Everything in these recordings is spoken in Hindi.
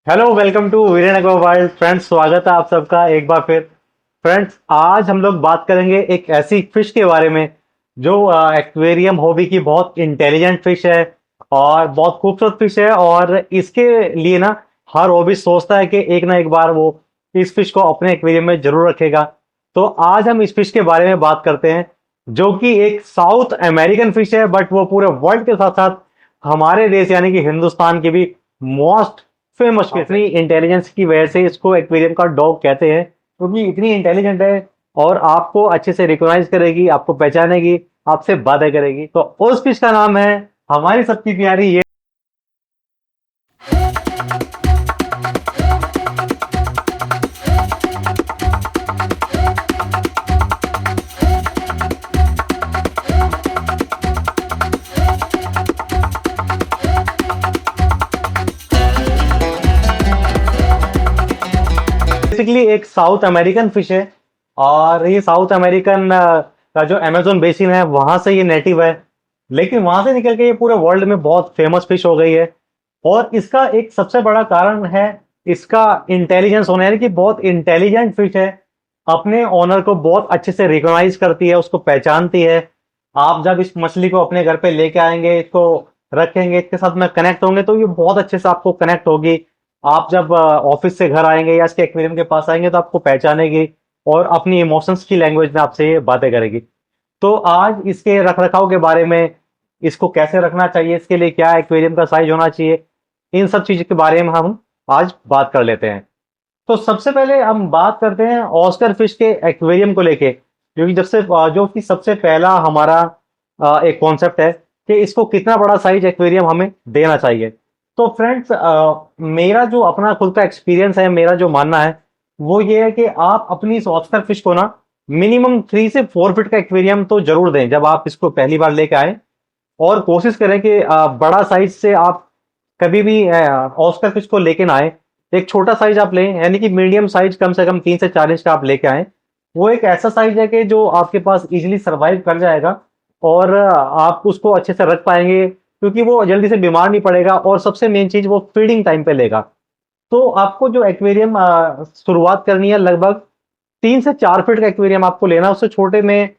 Hello, welcome to Viren aqua world. Friends, स्वागत है आप सबका एक बार फिर। फ्रेंड्स, आज हम लोग बात करेंगे एक ऐसी फिश के बारे में जो एक्वेरियम हॉबी की बहुत इंटेलिजेंट फिश है और बहुत खूबसूरत फिश है। और इसके लिए ना हर हॉबी सोचता है कि एक ना एक बार वो इस फिश को अपने एक्वेरियम में जरूर रखेगा। तो आज हम इस फिश के बारे में बात करते हैं, जो कि एक साउथ अमेरिकन फिश है, बट वो पूरे वर्ल्ड के साथ साथ हमारे देश यानी कि हिंदुस्तान की भी मोस्ट फेमस। इतनी इंटेलिजेंस की वजह से इसको एक्वेरियम का डॉग कहते हैं, क्योंकि इतनी इंटेलिजेंट है और आपको अच्छे से रिकॉग्नाइज करेगी, आपको पहचानेगी, आपसे बातें करेगी। तो उस फिश का नाम है हमारी सबकी प्यारी ये। बेसिकली एक साउथ अमेरिकन फिश है और ये साउथ अमेरिकन का जो अमेजोन बेसिन है वहां से ये नेटिव है, लेकिन वहां से निकल के ये पूरे वर्ल्ड में बहुत फेमस फिश हो गई है। और इसका एक सबसे बड़ा कारण है इसका इंटेलिजेंस होना, यानी कि बहुत इंटेलिजेंट फिश है। अपने ओनर को बहुत अच्छे से रिकॉग्नाइज करती है, उसको पहचानती है। आप जब इस मछली को अपने घर पे लेके आएंगे, इसको रखेंगे, इसके साथ में कनेक्ट होंगे, तो ये बहुत अच्छे से आपको कनेक्ट होगी। आप जब ऑफिस से घर आएंगे या इसके एक्वेरियम के पास आएंगे तो आपको पहचानेगी और अपनी इमोशंस की लैंग्वेज में आपसे ये बातें करेगी। तो आज इसके रख रखाव के बारे में, इसको कैसे रखना चाहिए, इसके लिए क्या एक्वेरियम का साइज होना चाहिए, इन सब चीज के बारे में हम आज बात कर लेते हैं। तो सबसे पहले हम बात करते हैं ऑस्कर फिश के एक्वेरियम को लेके, क्योंकि जब से जो कि सबसे पहला हमारा एक कॉन्सेप्ट है कि इसको कितना बड़ा साइज एक्वेरियम हमें देना चाहिए। तो फ्रेंड्स, मेरा जो अपना खुद का एक्सपीरियंस है, मेरा जो मानना है वो ये है कि आप अपनी इस ऑस्कर फिश को ना मिनिमम 3 से 4 फीट का एक्वेरियम तो जरूर दें जब आप इसको पहली बार लेके आए। और कोशिश करें कि बड़ा साइज से आप कभी भी ऑस्कर फिश को लेके ना आए। एक छोटा साइज आप लें, यानी कि मीडियम साइज, कम से कम 3 से 4 इंच का आप लेके आए। वो एक ऐसा साइज है कि जो आपके पास इजीली सरवाइव कर जाएगा और आप उसको अच्छे से रख पाएंगे, क्योंकि वो जल्दी से बीमार नहीं पड़ेगा। और सबसे मेन चीज, वो फीडिंग टाइम पे लेगा। तो आपको जो एक्वेरियम शुरुआत करनी है, लगभग 3 से 4 फीट का एक्वेरियम आपको लेना है। उससे छोटे में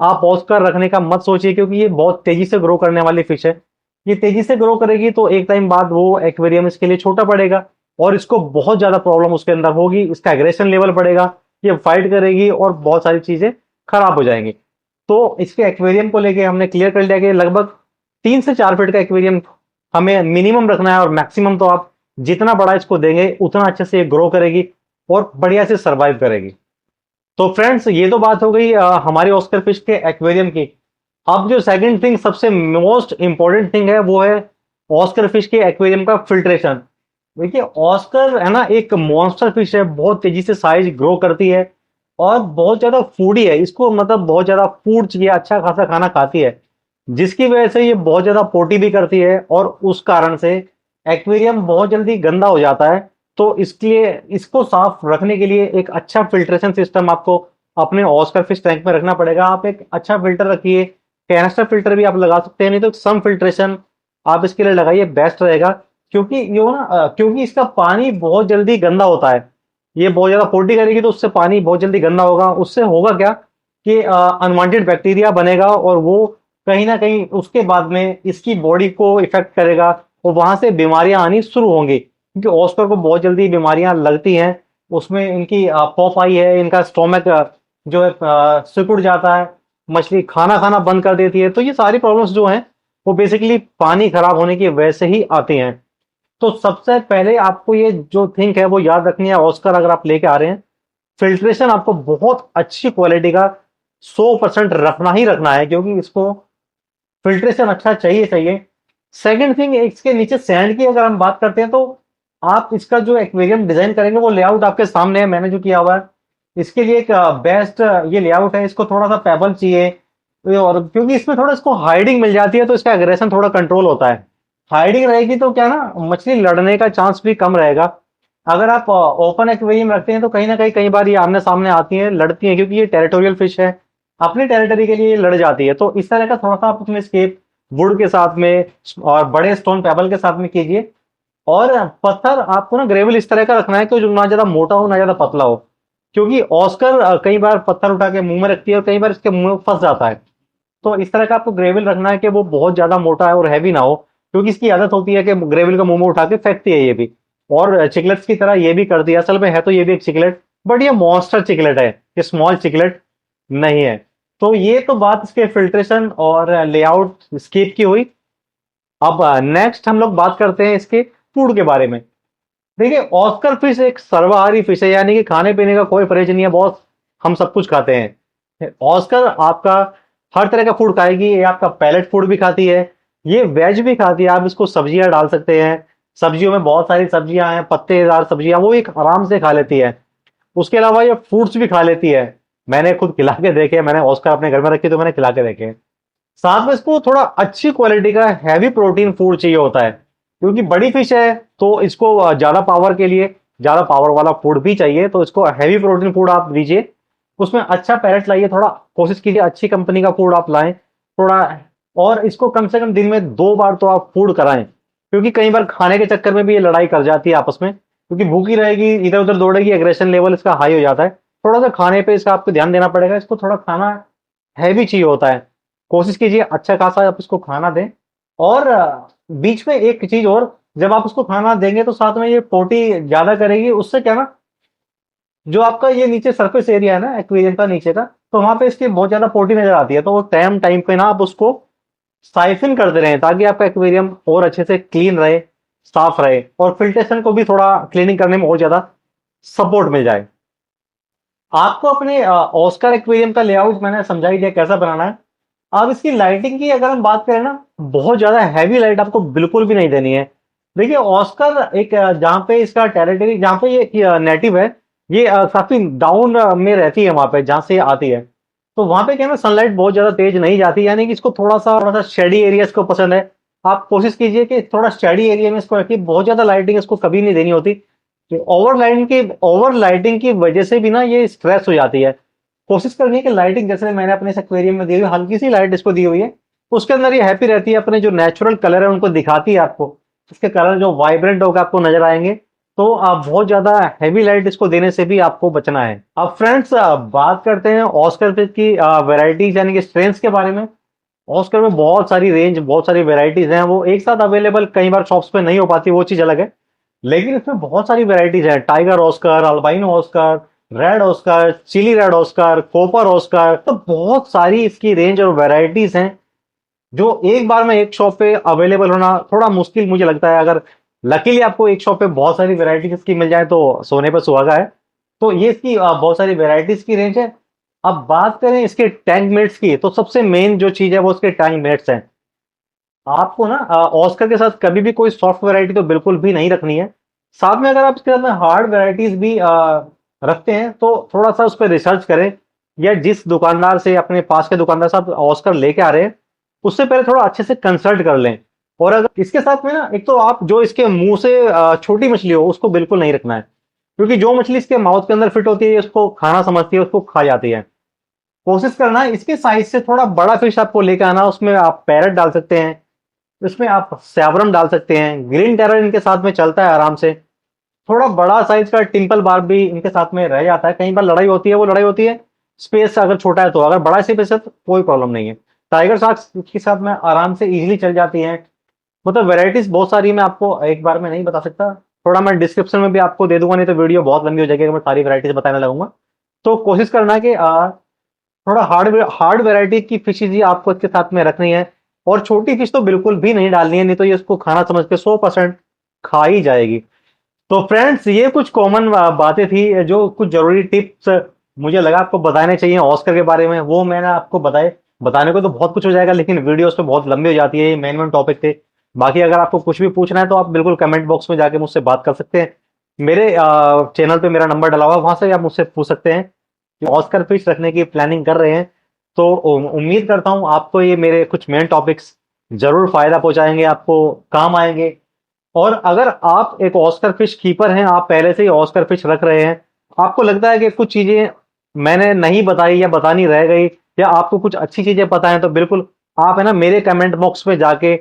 आप ऑस्कर रखने का मत सोचिए, क्योंकि ये बहुत तेजी से ग्रो करने वाली फिश है। ये तेजी से ग्रो करेगी तो एक टाइम बाद वो एक्वेरियम इसके लिए छोटा पड़ेगा और इसको बहुत ज्यादा प्रॉब्लम उसके अंदर होगी, इसका एग्रेशन लेवल बढ़ेगा, ये फाइट करेगी और बहुत सारी चीजें खराब हो जाएंगी। तो इसके एक्वेरियम को लेके हमने क्लियर कर लिया कि लगभग 3 से 4 फीट का एक्वेरियम हमें मिनिमम रखना है, और मैक्सिमम तो आप जितना बड़ा इसको देंगे उतना अच्छे से ये ग्रो करेगी और बढ़िया से सरवाइव करेगी। तो फ्रेंड्स, ये तो बात हो गई हमारी ऑस्कर फिश के एक्वेरियम की। अब जो सेकंड थिंग, सबसे मोस्ट इंपॉर्टेंट थिंग है, वो है ऑस्कर फिश के एक्वेरियम का फिल्ट्रेशन। देखिए, ऑस्कर है ना एक मॉन्स्टर फिश है, बहुत तेजी से साइज ग्रो करती है और बहुत ज्यादा फूडी है। इसको मतलब बहुत ज्यादा फूड चाहिए, अच्छा खासा खाना खाती है, जिसकी वजह से ये बहुत ज्यादा पोटी भी करती है और उस कारण से एक्वेरियम बहुत जल्दी गंदा हो जाता है। तो इसलिए इसको साफ रखने के लिए एक अच्छा फिल्ट्रेशन सिस्टम आपको अपने ऑस्कर फिश टैंक में रखना पड़ेगा। आप एक अच्छा फिल्टर रखिए, कैनिस्टर फिल्टर भी आप लगा सकते हैं, नहीं तो सम फिल्ट्रेशन आप इसके लिए लगाइए, बेस्ट रहेगा। क्योंकि यो ना क्योंकि इसका पानी बहुत जल्दी गंदा होता है। ये बहुत ज्यादा पोटी करेगी तो उससे पानी बहुत जल्दी गंदा होगा। उससे होगा क्या कि अनवांटेड बैक्टीरिया बनेगा और वो कहीं ना कहीं उसके बाद में इसकी बॉडी को इफेक्ट करेगा और वहां से बीमारियां आनी शुरू होंगी, क्योंकि ऑस्कर को बहुत जल्दी बीमारियां लगती हैं। उसमें इनकी पॉप आई है, इनका स्टोमक जो है सिकुड़ जाता है, मछली खाना खाना बंद कर देती है। तो ये सारी प्रॉब्लम्स जो हैं वो बेसिकली पानी खराब होने की वजह से ही आती हैं। तो सबसे पहले आपको ये जो थिंक है वो याद रखनी है, ऑस्कर अगर आप लेके आ रहे हैं, फिल्ट्रेशन आपको बहुत अच्छी क्वालिटी का 100% रखना ही रखना है, क्योंकि इसको फिल्ट्रेशन अच्छा चाहिए चाहिए। सेकंड थिंग, इसके नीचे सैंड की अगर हम बात करते हैं, तो आप इसका जो एक्वेरियम डिजाइन करेंगे वो लेआउट आपके सामने है, मैंने जो किया हुआ है। इसके लिए एक बेस्ट ये लेआउट है। इसको थोड़ा सा पेबल चाहिए, और क्योंकि इसमें थोड़ा इसको हाइडिंग मिल जाती है तो इसका एग्रेशन थोड़ा कंट्रोल होता है। हाइडिंग रहेगी तो क्या ना, मछली लड़ने का चांस भी कम रहेगा। अगर आप ओपन एक्वेरियम रखते हैं तो कहीं ना कहीं कई बार ये आमने सामने आती हैं, लड़ती हैं, क्योंकि ये टेरिटोरियल फिश है, अपनी टेरिटरी के लिए ये लड़ जाती है। तो इस तरह का थोड़ा सा आप उसमें स्केप वुड के साथ में और बड़े स्टोन पेबल के साथ में कीजिए। और पत्थर आपको ना ग्रेवल इस तरह का रखना है कि जो ना ज्यादा मोटा हो ना ज्यादा पतला हो, क्योंकि ऑस्कर कई बार पत्थर उठा के मुंह में रखती है और कई बार इसके मुंह में फंस जाता है। तो इस तरह का आपको ग्रेवल रखना है कि वो बहुत ज्यादा मोटा है और हैवी ना हो, क्योंकि इसकी आदत होती है कि ग्रेवल का मुंह में उठा के फेंकती है ये भी। और चिकलेट्स की तरह ये भी करती है, असल में है तो ये भी एक चिकलेट, बट ये मॉन्स्टर चिकलेट है, ये स्मॉल चिकलेट नहीं है। तो ये तो बात इसके फिल्ट्रेशन और लेआउट स्केप की हुई। अब नेक्स्ट हम लोग बात करते हैं इसके फूड के बारे में। देखिए, ऑस्कर फिश एक सर्वाहारी फिश है, यानी कि खाने पीने का कोई परहेज नहीं है, बहुत हम सब कुछ खाते हैं। ऑस्कर आपका हर तरह का फूड खाएगी, ये आपका पैलेट फूड भी खाती है, ये वेज भी खाती है, आप इसको सब्जियां डाल सकते हैं, सब्जियों में बहुत सारी सब्जियां हैं, पत्तेदार सब्जियां, वो एक आराम से खा लेती है। उसके अलावा ये फ्रूट्स भी खा लेती है, मैंने खुद खिला के देखे, मैंने ऑस्कर अपने घर में रखी तो मैंने खिला के देखे। साथ में इसको थोड़ा अच्छी क्वालिटी का हैवी प्रोटीन फूड चाहिए होता है, क्योंकि बड़ी फिश है तो इसको ज्यादा पावर के लिए ज्यादा पावर वाला फूड भी चाहिए, तो इसको हैवी प्रोटीन फूड आप दीजिए। उसमें अच्छा पैरेट लाइए, थोड़ा कोशिश कीजिए अच्छी कंपनी का फूड आप लाएं थोड़ा। और इसको कम से कम दिन में 2 बार तो आप फूड कराएं, क्योंकि कई बार खाने के चक्कर में भी ये लड़ाई कर जाती है आपस में, क्योंकि भूखी रहेगी, इधर उधर दौड़ेगी, एग्रेशन लेवल इसका हाई हो जाता है। थोड़ा सा खाने पे इसका आपको ध्यान देना पड़ेगा, इसको थोड़ा खाना हैवी चाहिए होता है। कोशिश कीजिए अच्छा खासा आप इसको खाना दें। और बीच में एक चीज और, जब आप उसको खाना देंगे तो साथ में ये पोटी ज्यादा करेगी, उससे क्या ना, जो आपका ये नीचे सरफेस एरिया है ना एक्वेरियम का नीचे का, तो वहां पे इसकी बहुत ज्यादा पोटी नजर आती है, तो वो टाइम टाइम पे ना आप उसको साइफिन करते रहें, ताकि आपका एक्वेरियम और अच्छे से क्लीन रहे, साफ रहे, और फिल्ट्रेशन को भी थोड़ा क्लीनिंग करने में और ज्यादा सपोर्ट मिल जाए। आपको अपने ऑस्कर एक्वेरियम का लेआउट मैंने समझा ही दिया कैसा बनाना है। अब इसकी लाइटिंग की अगर हम बात करें ना, बहुत ज्यादा हैवी लाइट आपको बिल्कुल भी नहीं देनी है। देखिए, ऑस्कर एक जहाँ पे इसका टेरिटरी, जहाँ पे ये नेटिव है, ये काफी डाउन में रहती है, वहां पे जहाँ से ये आती है। तो वहां पे क्या है ना, सनलाइट बहुत ज्यादा तेज नहीं जाती, यानी कि इसको थोड़ा सा शेडी एरिया इसको पसंद है। आप कोशिश कीजिए कि थोड़ा शेडी एरिया में इसको रखिए, बहुत ज्यादा लाइटिंग इसको कभी नहीं देनी होती। तो ओवर लाइटिंग की वजह से भी ना ये स्ट्रेस हो जाती है। कोशिश करनी है कि लाइटिंग, जैसे मैंने अपने इस एक्वेरियम में दी हुई हल्की सी लाइट इसको दी हुई है, उसके अंदर ये हैप्पी रहती है, अपने जो नेचुरल कलर है उनको दिखाती है आपको। इसके कलर जो वाइब्रेंट होकर आपको नजर आएंगे। तो आप बहुत ज्यादा हैवी लाइट इसको देने से भी आपको बचना है। अब फ्रेंड्स, बात करते हैं ऑस्कर फिश की वेराइटीज यानी कि स्ट्रेंस के बारे में। ऑस्कर में बहुत सारी रेंज, बहुत सारी वेराइटीज हैं, वो एक साथ अवेलेबल कई बार शॉप्स पे नहीं हो पाती, वो चीज अलग है। लेकिन इसमें बहुत सारी वेराइटीज है, tiger oscar, albino oscar, red oscar, chili red oscar, copper oscar, तो बहुत सारी इसकी रेंज और वेराइटीज हैं, जो एक बार में एक शॉप पे अवेलेबल होना थोड़ा मुश्किल मुझे लगता है। अगर लकीली आपको एक शॉप पे बहुत सारी वेराइटीज इसकी मिल जाए तो सोने पर सुहागा है। तो ये इसकी बहुत सारी वेराइटीज की रेंज है। अब बात करें इसके टैंक मेट्स की, तो सबसे मेन जो चीज है वो इसके टैंक मेट्स हैं। आपको ना ऑस्कर के साथ कभी भी कोई सॉफ्ट वैरायटी तो बिल्कुल भी नहीं रखनी है। साथ में अगर आप इसके साथ में हार्ड वैरायटीज भी रखते हैं तो थोड़ा सा उस पर रिसर्च करें, या जिस दुकानदार से, अपने पास के दुकानदार से आप ऑस्कर लेके आ रहे हैं, उससे पहले थोड़ा अच्छे से कंसल्ट कर लें। और अगर इसके साथ में ना, एक तो आप जो इसके मुंह से छोटी मछली हो उसको बिल्कुल नहीं रखना है, क्योंकि जो मछली इसके माउथ के अंदर फिट होती है उसको खाना समझती है, उसको खा जाती है। कोशिश करना है इसके साइज से थोड़ा बड़ा फिश आपको लेकर आना, उसमें आप पैरट डाल सकते हैं, इसमें आप सैवरम डाल सकते हैं, ग्रीन टेरर इनके साथ में चलता है आराम से। थोड़ा बड़ा साइज का टिम्पल बार भी इनके साथ में रह जाता है, कई बार लड़ाई होती है, वो लड़ाई होती है स्पेस अगर छोटा है तो, अगर बड़ा स्पेस है तो कोई प्रॉब्लम नहीं है। टाइगर शार्क्स के साथ में आराम से इजीली चल जाती हैं। मतलब वेराइटीज बहुत सारी, मैं आपको एक बार में नहीं बता सकता, थोड़ा मैं डिस्क्रिप्शन में भी आपको दे दूंगा, नहीं तो वीडियो बहुत लंबी हो जाएगी अगर मैं सारी वेराइटीज बताने लगूंगा। तो कोशिश करना है कि थोड़ा हार्ड हार्ड वेराइटी की फिशेज ही आपको इसके साथ में रखनी है, और छोटी फिश तो बिल्कुल भी नहीं डालनी है, नहीं तो ये इसको खाना समझ के 100% खा ही जाएगी। तो फ्रेंड्स, ये कुछ कॉमन बातें थी, जो कुछ जरूरी टिप्स मुझे लगा आपको बताने चाहिए ऑस्कर के बारे में, वो मैंने आपको बताए। बताने को तो बहुत कुछ हो जाएगा, लेकिन वीडियोस तो बहुत लंबी हो जाती है, ये मेन मेन टॉपिक थे। बाकी अगर आपको कुछ भी पूछना है तो आप बिल्कुल कमेंट बॉक्स में जाके मुझसे बात कर सकते हैं। मेरे चैनल पे मेरा नंबर डला हुआ है, वहां से आप मुझसे पूछ सकते हैं कि ऑस्कर फिश रखने की प्लानिंग कर रहे हैं। तो उम्मीद करता हूं आपको ये मेरे कुछ मेन टॉपिक्स जरूर फायदा पहुंचाएंगे, आपको काम आएंगे। और अगर आप एक ऑस्कर फिश कीपर हैं, आप पहले से ही ऑस्कर फिश रख रहे हैं, आपको लगता है कि कुछ चीजें मैंने नहीं बताई या बतानी रह गई, या आपको कुछ अच्छी चीजें पता है, तो बिल्कुल आप है ना मेरे कमेंट बॉक्स में जाके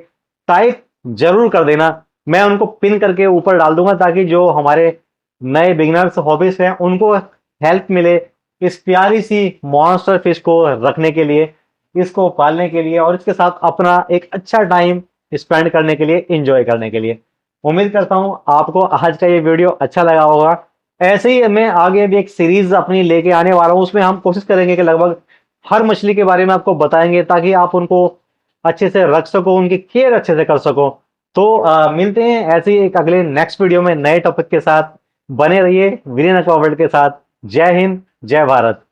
टाइप जरूर कर देना, मैं उनको पिन करके ऊपर डाल दूंगा, ताकि जो हमारे नए बिगिनर्स हॉबीज हैं उनको हेल्प मिले इस प्यारी सी मॉन्स्टर फिश को रखने के लिए, इसको पालने के लिए, और इसके साथ अपना एक अच्छा टाइम स्पेंड करने के लिए, इंजॉय करने के लिए। उम्मीद करता हूं आपको आज का ये वीडियो अच्छा लगा होगा। ऐसे ही मैं आगे भी एक सीरीज अपनी लेके आने वाला हूं, उसमें हम कोशिश करेंगे कि लगभग हर मछली के बारे में आपको बताएंगे, ताकि आप उनको अच्छे से रख सको, उनकी केयर अच्छे से कर सको। तो मिलते हैं ऐसे ही एक अगले नेक्स्ट वीडियो में नए टॉपिक के साथ। बने रहिए वीरेन एक्वा वर्ल्ड के साथ। जय हिंद, जय भारत।